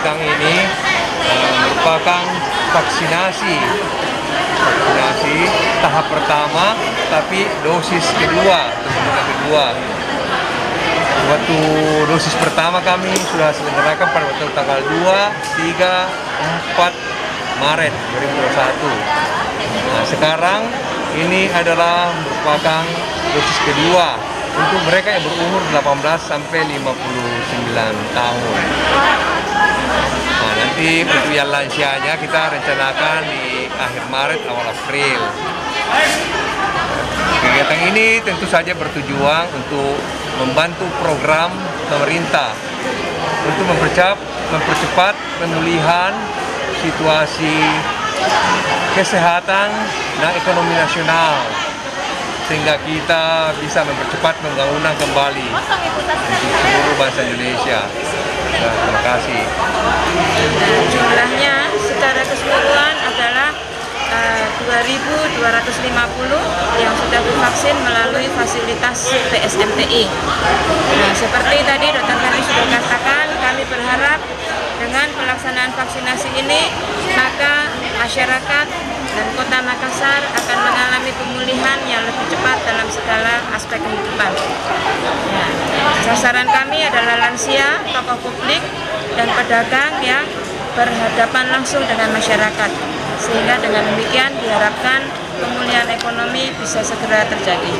kegiatan ini merupakan vaksinasi tahap pertama, tapi dosis kedua. Waktu dosis pertama kami sudah selenggarakan pada waktu tanggal 2, 3, 4 Maret 2021. Nah, sekarang ini adalah merupakan dosis kedua untuk mereka yang berumur 18 sampai 59 tahun. Nah, nanti untuk yang lansianya kita rencanakan di akhir Maret awal April. Kegiatan ini tentu saja bertujuan untuk membantu program pemerintah untuk mempercepat pemulihan situasi kesehatan dan ekonomi nasional, sehingga kita bisa mempercepat pembangunan kembali untuk seluruh bangsa Indonesia. Terima kasih. Jumlahnya secara keseluruhan adalah 2.250 yang sudah divaksin melalui fasilitas PSMTI. Nah, seperti tadi Dr. Ferry sudah katakan, kami berharap dengan pelaksanaan vaksinasi ini, maka masyarakat dan Kota Makassar akan mengalami pemulihan yang lebih cepat dalam segala aspek kehidupan. Ya, sasaran kami adalah lansia, tokoh publik, dan pedagang yang berhadapan langsung dengan masyarakat, sehingga dengan demikian diharapkan pemulihan ekonomi bisa segera terjadi.